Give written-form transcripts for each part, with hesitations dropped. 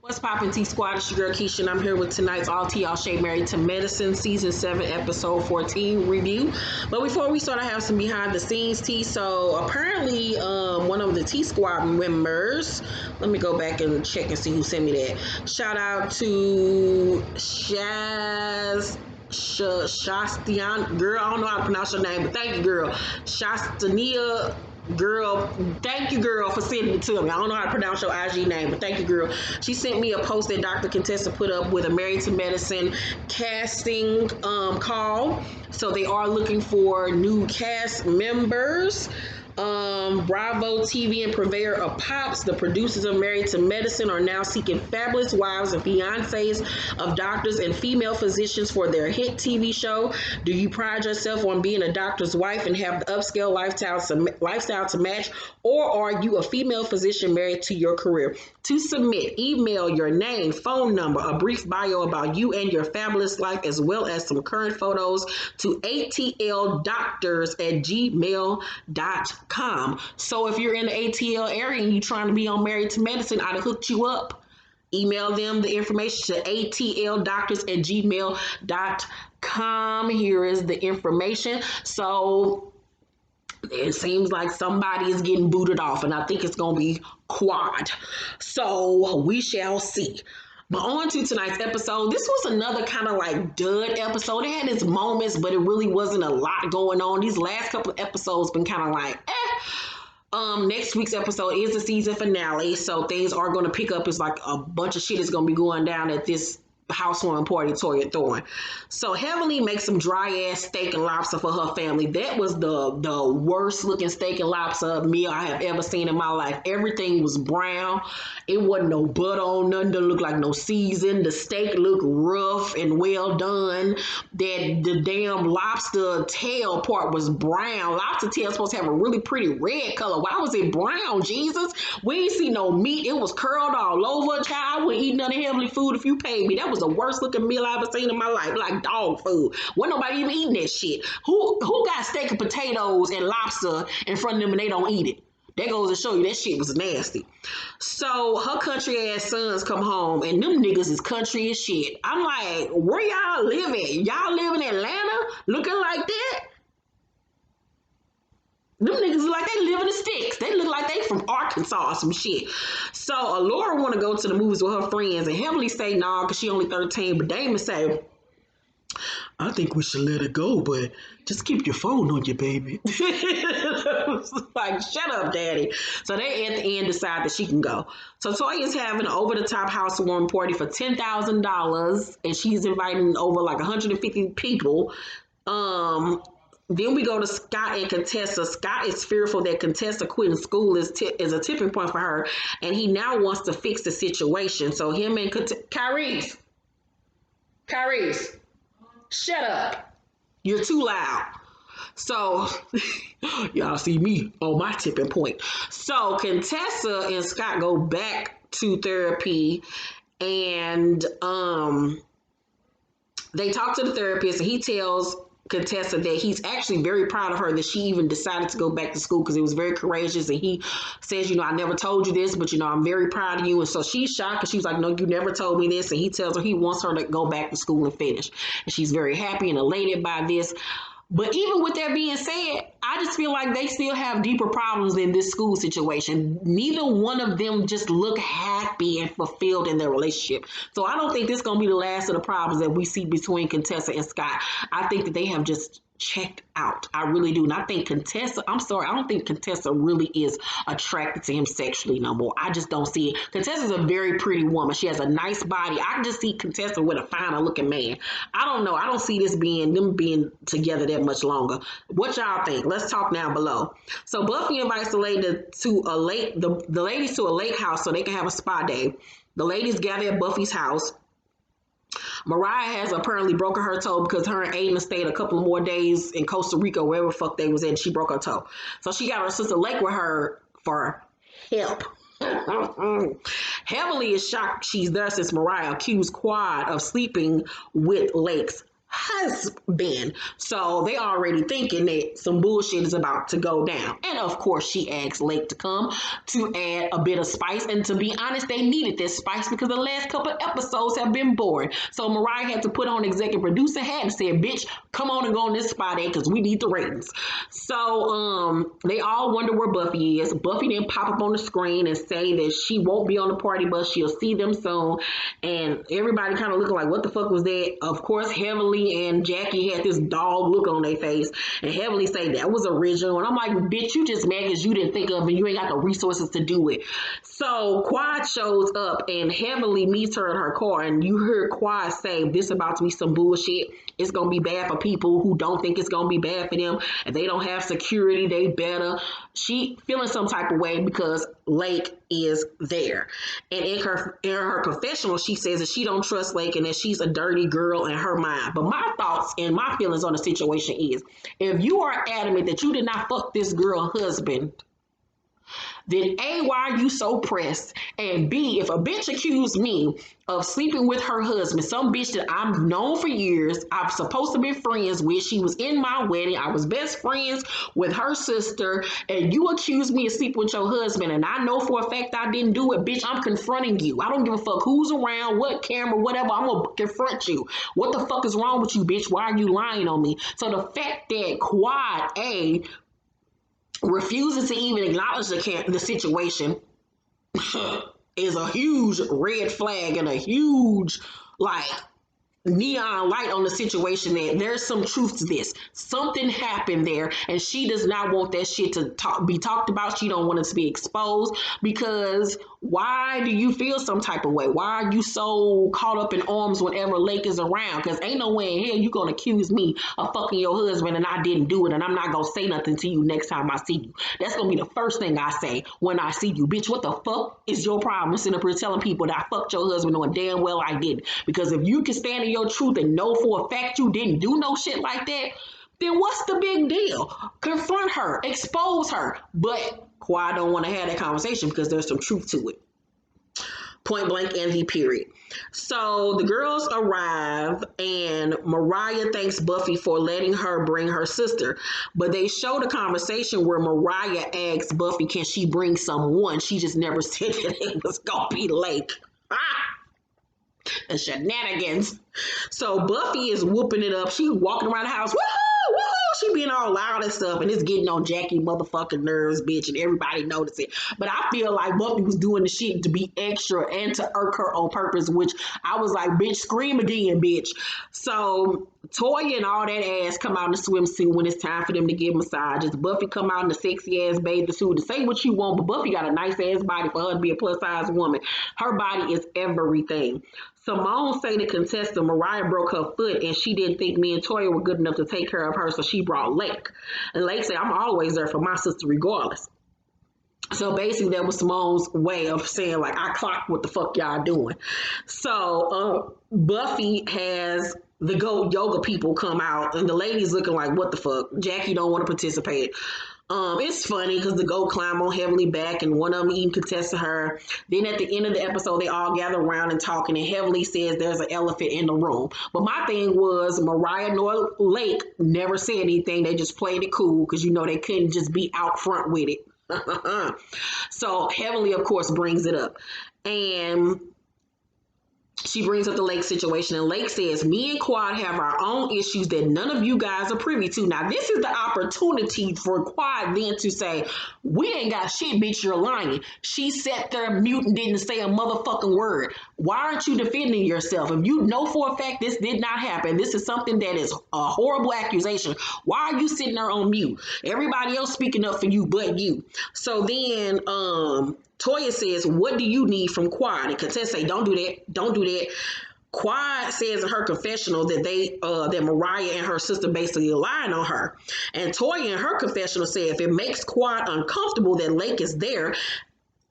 What's poppin' T Squad? It's your girl Keisha, and I'm here with tonight's All Tea All Shade Married to Medicine Season 7 Episode 14 review. But before we start, I have some behind the scenes tea. So apparently one of the T Squad members, let me go back and check and see who sent me that. Shout out to Shastian, girl, I don't know how to pronounce your name, but thank you, girl. Shastania, girl, thank you, girl, for sending it to me. I don't know how to pronounce your IG name, but thank you, girl. She sent me a post that Dr. Contessa put up with a Married to Medicine casting call. So they are looking for new cast members. Bravo TV and purveyor of Pops, the producers of Married to Medicine, are now seeking fabulous wives and fiancés of doctors and female physicians for their hit TV show. Do you pride yourself on being a doctor's wife and have the upscale lifestyle to match, or are you a female physician married to your career? To submit, email your name, phone number, a brief bio about you and your fabulous life, as well as some current photos to atldoctors@gmail.com. So if you're in the ATL area and you're trying to be on Married to Medicine, I'd have hooked you up. Email them the information to atldoctors@gmail.com. Here is the information. So it seems like somebody is getting booted off, and I think it's going to be Quad. So we shall see. But on to tonight's episode. This was another kind of like dud episode. It had its moments, but it really wasn't a lot going on. These last couple of episodes been kind of like, next week's episode is the season finale, so things are going to pick up. It's like a bunch of shit is going to be going down at this housewarming party Toya throwing. So Heavenly makes some dry ass steak and lobster for her family. That was the worst looking steak and lobster meal I have ever seen in my life. Everything was brown. It wasn't no butter on nothing. Didn't look like no season. The steak looked rough and well done. That the damn lobster tail part was brown. Lobster tail is supposed to have a really pretty red color. Why was it brown, Jesus? We ain't see no meat. It was curled all over. Child, I wouldn't eat none of Heavenly food if you paid me. That was the worst looking meal I ever seen in my life. Like dog food. Wasn't nobody even eating that shit. Who got steak and potatoes and lobster in front of them and they don't eat it? That goes to show you that shit was nasty. So her country ass sons come home and them niggas is country as shit. I'm like, where y'all live at? Y'all live in Atlanta looking like that? Them niggas look like they live in the sticks. They look like they from Arkansas or some shit. So Laura want to go to the movies with her friends, and Heavenly say nah because she only 13, but Damon say, I think we should let it go, but just keep your phone on you, baby. Like, shut up, daddy. So they at the end decide that she can go. So Toya's having an over-the-top housewarming party for $10,000, and she's inviting over like 150 people. Then we go to Scott and Contessa. Scott is fearful that Contessa quitting school is a tipping point for her, and he now wants to fix the situation. So him and Kyrese, shut up. You're too loud. So y'all see me on my tipping point. So Contessa and Scott go back to therapy, and they talk to the therapist, and he tells Contessa that he's actually very proud of her that she even decided to go back to school because it was very courageous. And he says, I never told you this, but I'm very proud of you. And so she's shocked because she's like, no, you never told me this. And he tells her he wants her to go back to school and finish. And she's very happy and elated by this. But even with that being said, I just feel like they still have deeper problems in this school situation. Neither one of them just look happy and fulfilled in their relationship. So I don't think this is going to be the last of the problems that we see between Contessa and Scott. I think that they have just checked out. I really do. And I think Contessa, I don't think Contessa really is attracted to him sexually no more. I just don't see it. Contessa's a very pretty woman. She has a nice body. I can just see Contessa with a finer looking man. I don't know. I don't see them being together that much longer. What y'all think? Let's talk down below. So Buffy invites the ladies to a lake house so they can have a spa day. The ladies gather at Buffy's house. Mariah has apparently broken her toe because her and Aiden stayed a couple of more days in Costa Rica, wherever the fuck they was in. She broke her toe. So she got her sister Lake with her for help. Heavenly is shocked she's there since Mariah accused Quad of sleeping with Lake's husband. So they already thinking that some bullshit is about to go down. And of course, she asked Lake to come to add a bit of spice. And to be honest, they needed this spice because the last couple of episodes have been boring. So Mariah had to put on executive producer hat and said, bitch, come on and go on this spot because we need the ratings. So they all wonder where Buffy is. Buffy didn't pop up on the screen and say that she won't be on the party bus. She'll see them soon. And everybody kind of looking like, what the fuck was that? Of course, Heavenly and Jackie had this dog look on their face, and Heavenly say that was original. And I'm like, bitch, you just mad because you didn't think of it and you ain't got the resources to do it. So Quad shows up and Heavenly meets her in her car, and you heard Quad say, this about to be some bullshit. It's gonna be bad for people who don't think it's gonna be bad for them. If they don't have security, they better. She feeling some type of way because Lake is there. And in her confessional, she says that she don't trust Lake and that she's a dirty girl in her mind. But my thoughts and my feelings on the situation is, if you are adamant that you did not fuck this girl husband, then A, why are you so pressed? And B, if a bitch accused me of sleeping with her husband, some bitch that I've known for years, I'm supposed to be friends with, she was in my wedding, I was best friends with her sister, and you accuse me of sleeping with your husband, and I know for a fact I didn't do it, bitch, I'm confronting you. I don't give a fuck who's around, what camera, whatever, I'm gonna confront you. What the fuck is wrong with you, bitch? Why are you lying on me? So the fact that Quad A refuses to even acknowledge the situation is a huge red flag and a huge, like, neon light on the situation that there's some truth to this. Something happened there, and she does not want that shit to be talked about. She don't want it to be exposed, because why do you feel some type of way? Why are you so caught up in arms whenever Lake is around? Because ain't no way in hell you gonna accuse me of fucking your husband and I didn't do it, and I'm not gonna say nothing to you next time I see you. That's gonna be the first thing I say when I see you. Bitch, what the fuck is your problem? Sitting up here telling people that I fucked your husband knowing damn well I didn't. Because if you can stand in your truth and know for a fact you didn't do no shit like that, then what's the big deal? Confront her, expose her. But Quad don't want to have that conversation because there's some truth to it. Point blank, NV period. So the girls arrive and Mariah thanks Buffy for letting her bring her sister. But they showed a conversation where Mariah asks Buffy, can she bring someone? She just never said that it was gonna be Lake. The shenanigans. So Buffy is whooping it up. She walking around the house. Woohoo! Woohoo! She being all loud and stuff, and it's getting on Jackie motherfucking nerves, bitch, and everybody noticed it. But I feel like Buffy was doing the shit to be extra and to irk her on purpose, which I was like, bitch, scream again, bitch. So Toya and all that ass come out in the swimsuit when it's time for them to get massages. Buffy come out in the sexy ass bathing suit. To say what you want, but Buffy got a nice ass body for her to be a plus size woman. Her body is everything. Simone say the contestant Mariah broke her foot and she didn't think me and Toya were good enough to take care of her, so she brought Lake. And Lake said, I'm always there for my sister regardless. So basically that was Simone's way of saying, like, I clocked what the fuck y'all doing. So Buffy has the GOAT yoga people come out and the ladies looking like, what the fuck? Jackie don't want to participate. It's funny because the GOAT climb on Heavenly back and one of them even contested her. Then at the end of the episode, they all gather around and talking, and Heavenly says there's an elephant in the room. But my thing was Mariah nor Lake never said anything. They just played it cool because, you know, they couldn't just be out front with it. So Heavenly, of course, brings it up. And she brings up the Lake situation, and Lake says, me and Quad have our own issues that none of you guys are privy to. Now, this is the opportunity for Quad then to say, we ain't got shit, bitch, you're lying. She sat there mute and didn't say a motherfucking word. Why aren't you defending yourself? If you know for a fact this did not happen, this is something that is a horrible accusation, why are you sitting there on mute? Everybody else speaking up for you but you. So then, Toya says, what do you need from Quad? And Contessa say, don't do that. Don't do that. Quad says in her confessional that that Mariah and her sister basically lying on her. And Toya in her confessional said if it makes Quad uncomfortable that Lake is there,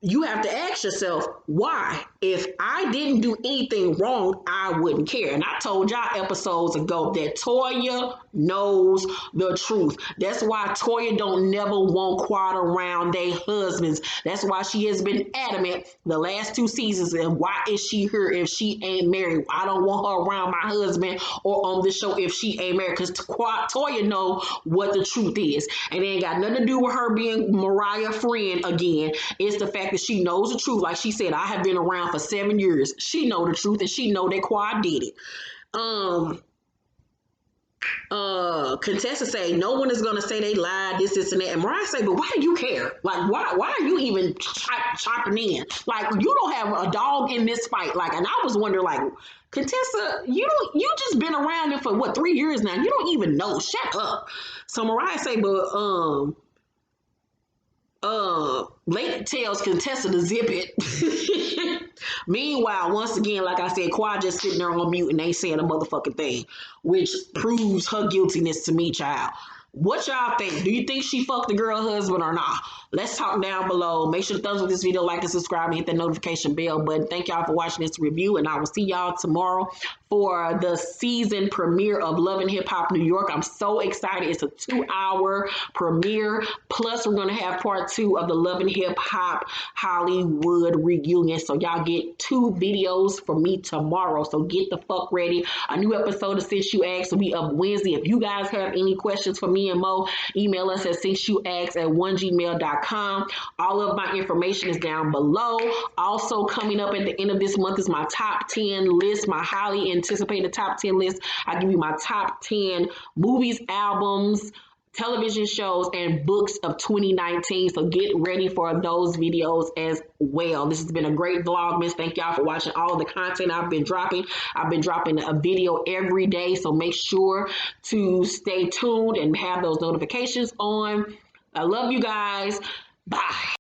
you have to ask yourself why. If I didn't do anything wrong, I wouldn't care. And I told y'all episodes ago that Toya knows the truth. That's why Toya don't never want Quad around their husbands. That's why she has been adamant the last 2 seasons. And why is she here if she ain't married? I don't want her around my husband or on the show if she ain't married. Because Toya know what the truth is. And it ain't got nothing to do with her being Mariah's friend again. It's the fact that she knows the truth. Like she said, I have been around for 7 years. She know the truth, and she know that Quad did it. Contessa say no one is gonna say they lied, this, and that. And Mariah say, but why do you care? Like, why are you even chopping in? Like, you don't have a dog in this fight. Like, and I was wondering, like, Contessa, you just been around it for what 3 years now. You don't even know. Shut up. So Mariah say, but Lady tells Contessa to zip it. Meanwhile, once again, like I said, Quad just sitting there on mute and ain't saying a motherfucking thing, which proves her guiltiness to me, child. What y'all think? Do you think she fucked the girl husband or not? Let's talk down below. Make sure to thumbs up this video, like and subscribe, and hit that notification bell button. Thank y'all for watching this review, and I will see y'all tomorrow for the season premiere of Love and Hip Hop New York. I'm so excited. It's a 2-hour premiere. Plus, we're going to have part 2 of the Love and Hip Hop Hollywood reunion. So y'all get 2 videos from me tomorrow. So get the fuck ready. A new episode of Since You Asked will be up Wednesday. If you guys have any questions for me and Mo, email us at since-you-asked@1gmail.com. All of my information is down below. Also, coming up at the end of this month is my top 10 list, my highly anticipated top 10 list. I give you my top 10 movies, albums, television shows, and books of 2019. So get ready for those videos as well. This has been a great Vlogmas. Thank y'all for watching all of the content I've been dropping. I've been dropping a video every day, so make sure to stay tuned and have those notifications on. I love you guys. Bye.